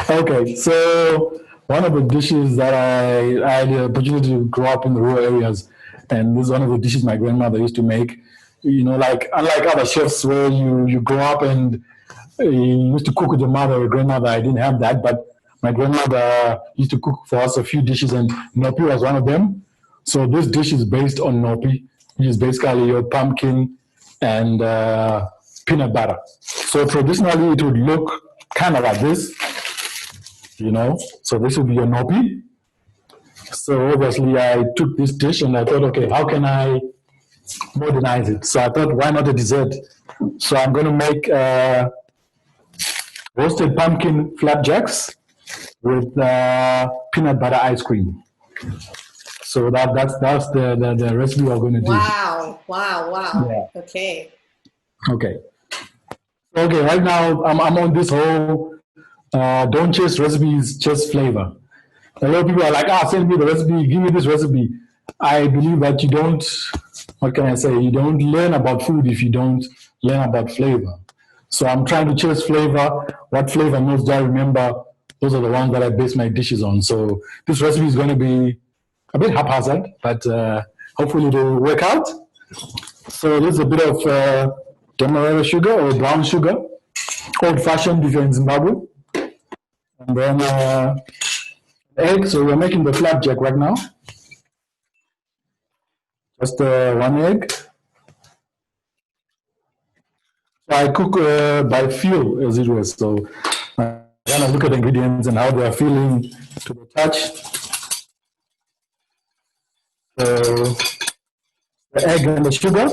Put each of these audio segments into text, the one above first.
Okay, so one of the dishes that I had the opportunity to grow up in the rural areas, and this is one of the dishes my grandmother used to make. You know, like unlike other chefs where you grow up and you used to cook with your mother or your grandmother. I didn't have that, but my grandmother used to cook for us a few dishes, and nhopi was one of them. So this dish is based on nhopi, which is basically your pumpkin and peanut butter. So traditionally, it would look kind of like this, you know. So this would be your nhopi. So obviously, I took this dish and I thought, okay, how can I modernize it? So I thought, why not a dessert? So I'm going to make roasted pumpkin flapjacks with peanut butter ice cream. So that's the recipe we're going to do. Wow. Yeah. Okay. Right now I'm on this whole don't chase recipes, chase flavor. A lot of people are like, send me the recipe, give me this recipe. I believe that you don't, what can I say, you don't learn about food if you don't learn about flavor. So I'm trying to chase flavor. What flavor notes do I remember? Those are the ones that I base my dishes on. So this recipe is going to be a bit haphazard, but hopefully it will work out. So there's a bit of demerara sugar or brown sugar, old-fashioned if you're in Zimbabwe. And then egg. So we're making the flapjack right now. Just one egg. So I cook by feel, as it was. So I kind of look at the ingredients and how they are feeling to the touch. So the egg and the sugar.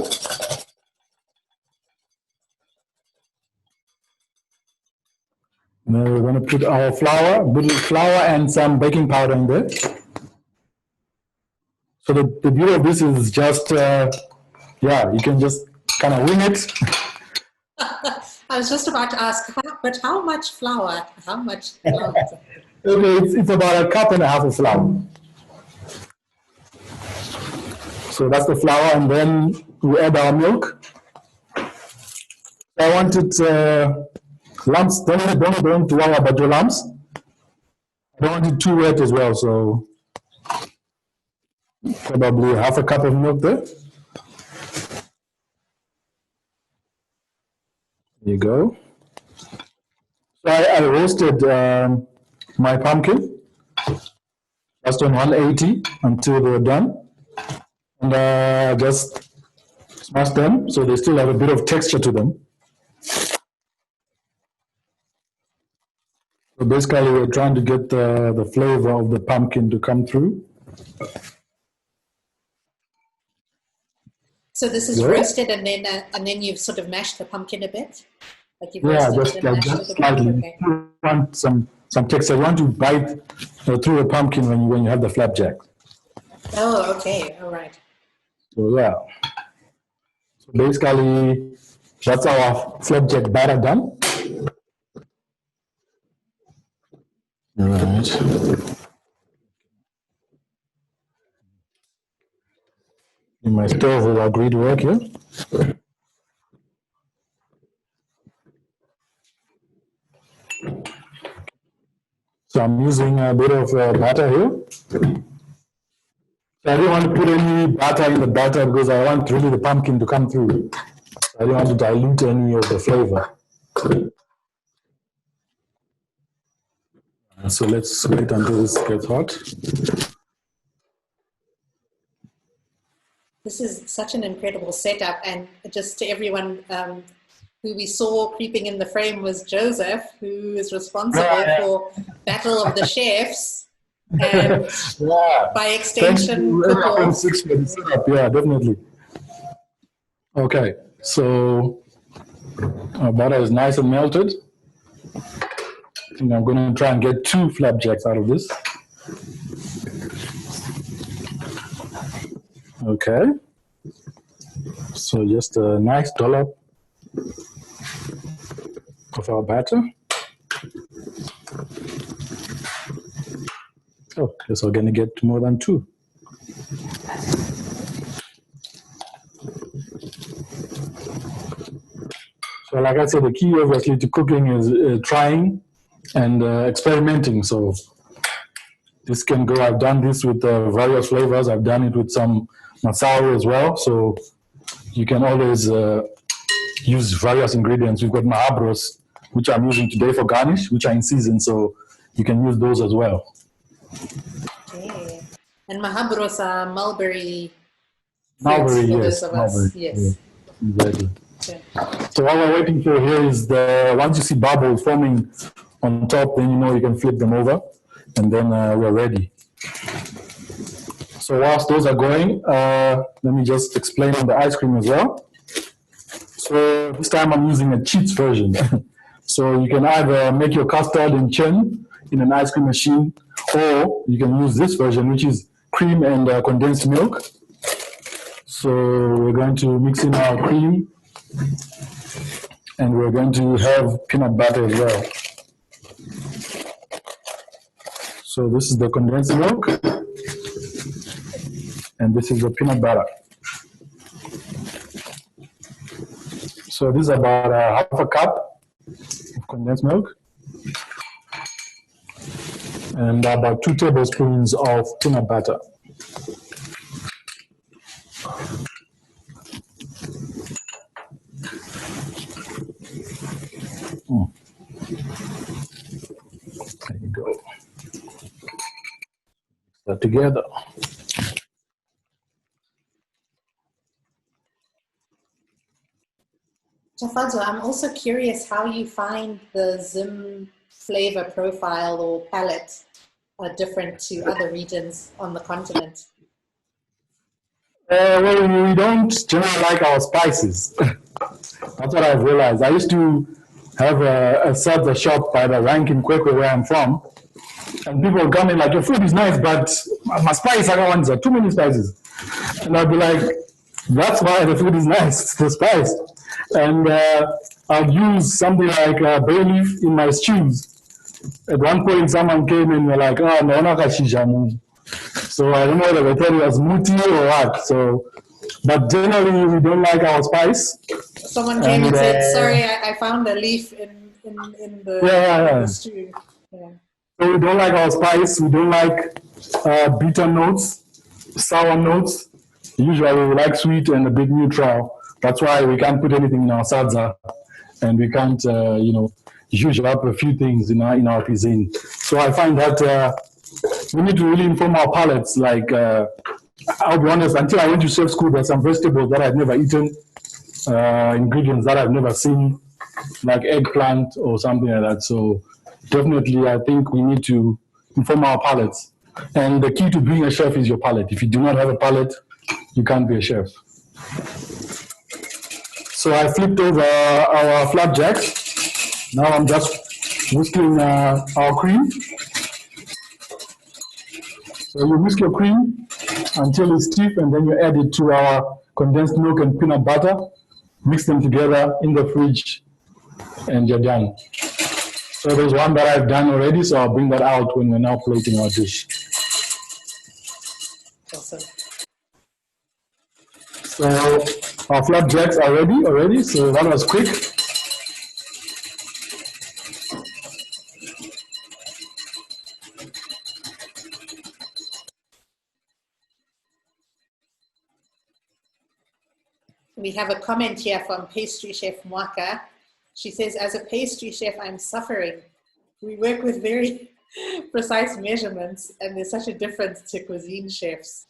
And then we're going to put our flour, a bit of flour and some baking powder in there. So the beauty of this is just, you can just kind of wing it. I was just about to ask, but how much flour? How much flour? Okay, it's about 1.5 cups of flour. So that's the flour, and then we add our milk. I want it lumps. Don't worry about your lumps. I don't want it too wet as well, so probably 1/2 cup of milk there. There you go. So I roasted my pumpkin just on 180 until they're done. And just smash them so they still have a bit of texture to them. So basically we're trying to get the flavor of the pumpkin to come through. So this is roasted and then you've sort of mashed the pumpkin a bit? Like just slightly. Okay. You want some texture. You want to bite through the pumpkin when you have the flapjack. Oh, okay. All right. So yeah. So basically, that's our flapjack batter done. All right. In my stove will agree to work here. So I'm using a bit of butter here. So I don't want to put any butter in the batter because I want really the pumpkin to come through. I don't want to dilute any of the flavor. So let's wait until this gets hot. This is such an incredible setup, and just to everyone who we saw creeping in the frame was Joseph, who is responsible for Battle of the Chefs, and by extension, yeah, definitely. Okay, so our butter is nice and melted. I think I'm going to try and get 2 flapjacks out of this. Okay, so just a nice dollop of our batter. Oh, guess we're going to get more than 2. So like I said, the key obviously to cooking is trying and experimenting. So this can go. I've done this with various flavors. I've done it with some masao as well. So you can always use various ingredients. We've got mahabros, which I'm using today for garnish, which are in season. So you can use those as well. Okay. And mahabros are mulberry Mulberry, for yes. those of Mulberry, us. Yes. yeah, exactly. Okay. So what we're waiting for here is once you see bubbles forming on top, then you know you can flip them over, and then we're ready. So whilst those are going, let me just explain on the ice cream as well. So this time I'm using a cheats version. So you can either make your custard and churn in an ice cream machine, or you can use this version, which is cream and condensed milk. So we're going to mix in our cream, and we're going to have peanut butter as well. So this is the condensed milk, and this is the peanut butter. So this is about half a cup of condensed milk, and about 2 tablespoons of peanut butter. There you go. Mix that together. Tafadzwa, I'm also curious how you find the Zim flavor profile or palette different to other regions on the continent. Well, we don't generally like our spices. That's what I've realized. I used to have a Tafadzwa shop by the rank in Kwekwe where I'm from, and people would come in like, your food is nice, but my spice, I don't want too many spices. And I'd be like, that's why the food is nice, it's the spice. And I'd use something like bay leaf in my stews. At one point, someone came in and were like, oh, naona kashishamu. So I don't know whether they thought it was muti or what. So, but generally, we don't like our spice. Someone came and said, sorry, I found a leaf in the stew. Yeah. So we don't like our spice. We don't like bitter notes, sour notes. Usually we like sweet and a bit neutral. That's why we can't put anything in our sadza, and we can't, huge up a few things in our cuisine. So I find that we need to really inform our palates. Like, I'll be honest, until I went to chef school, there's some vegetables that I've never eaten, ingredients that I've never seen, like eggplant or something like that. So definitely, I think we need to inform our palates. And the key to being a chef is your palate. If you do not have a palate, you can't be a chef. So I flipped over our flapjacks. Now I'm just whisking our cream. So you whisk your cream until it's stiff, and then you add it to our condensed milk and peanut butter. Mix them together in the fridge, and you're done. So there's one that I've done already, so I'll bring that out when we're now plating our dish. Awesome. So our flapjacks are ready already, so that was quick. We have a comment here from pastry chef Mwaka. She says, as a pastry chef, I'm suffering. We work with very precise measurements, and there's such a difference to cuisine chefs.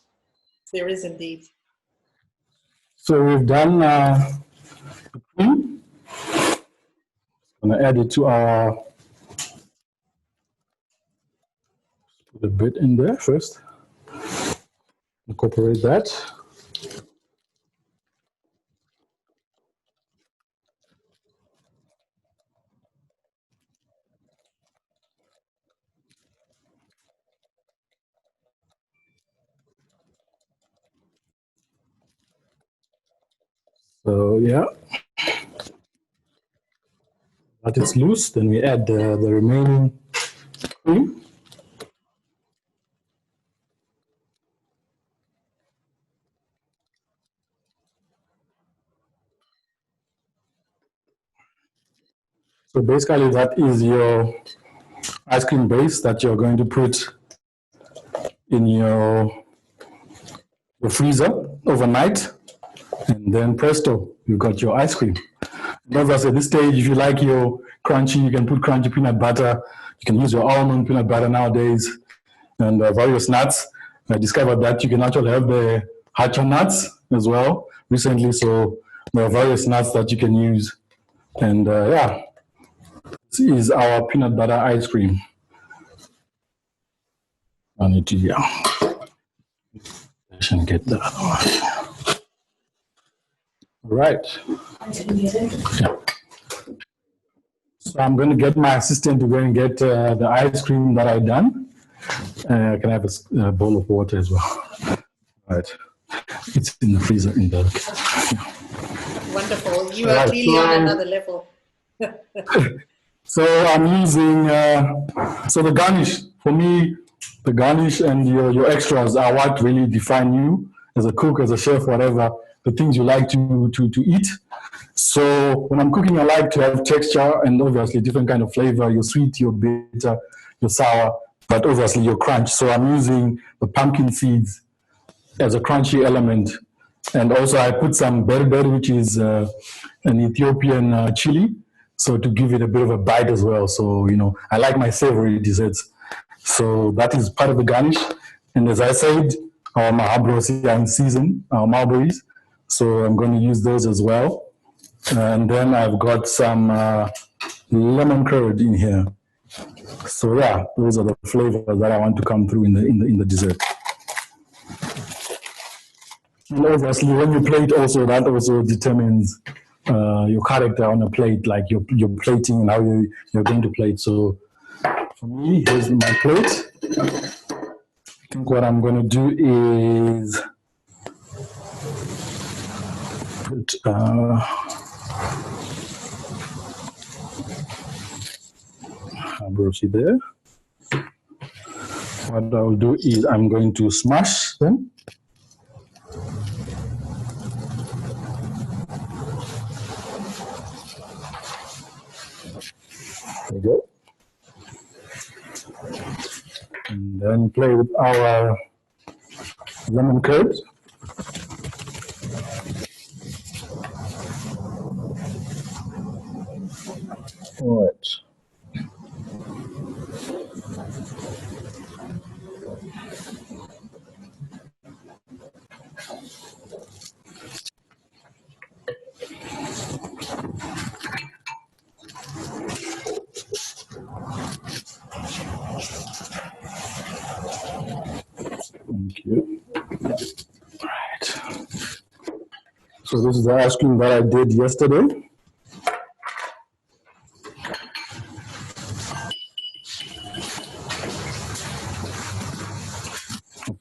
There is indeed. So we've done the cream. I'm going to add it to our, put a bit in there first. Incorporate that. So yeah, that is loose. Then we add the remaining cream. So basically that is your ice cream base that you're going to put in your freezer overnight, and then presto, you've got your ice cream. And obviously at this stage, if you like your crunchy, you can put crunchy peanut butter. You can use your almond peanut butter nowadays, and various nuts. I discovered that you can actually have the hacha nuts as well recently, so there are various nuts that you can use. And yeah, this is our peanut butter ice cream. I need to, yeah. I should get that one. Right. Yeah. So I'm going to get my assistant to go and get the ice cream that I've done. Can I have a bowl of water as well? Right. It's in the freezer in the. Yeah. Wonderful. You are clearly on another level. So I'm using, so the garnish, for me, the garnish and your extras are what really define you as a cook, as a chef, whatever, the things you like to eat. So when I'm cooking, I like to have texture and obviously different kind of flavor, your sweet, your bitter, your sour, but obviously your crunch. So I'm using the pumpkin seeds as a crunchy element. And also I put some berbere, which is an Ethiopian chili. So to give it a bit of a bite as well. So, you know, I like my savory desserts. So that is part of the garnish. And as I said, our mahabros are in season, our mulberries. So I'm going to use those as well. And then I've got some lemon curd in here. So yeah, those are the flavors that I want to come through in the dessert. And obviously, when you plate also, that also determines your character on a plate, like your plating and how you're going to plate. So for me, here's my plate. I think what I'm going to do is put ambrosia there. What I'll do is I'm going to smash them. There we go. And then play with our lemon curd. All right. Thank you. All right. So this is the ice cream that I did yesterday.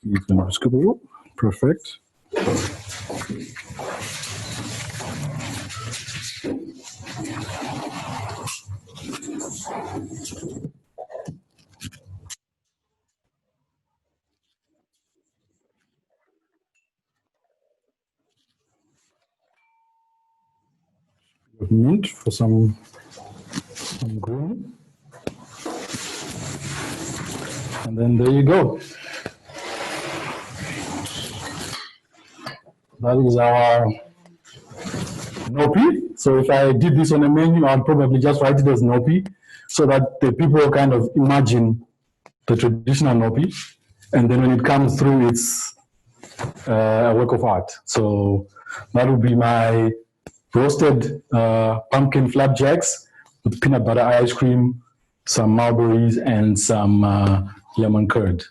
You can scoop it up. Perfect. Mint for some green. And then there you go. That is our nhopi. So if I did this on a menu, I'd probably just write it as nhopi so that the people kind of imagine the traditional nhopi. And then when it comes through, it's a work of art. So that would be my roasted pumpkin flapjacks with peanut butter ice cream, some mulberries, and some lemon curd.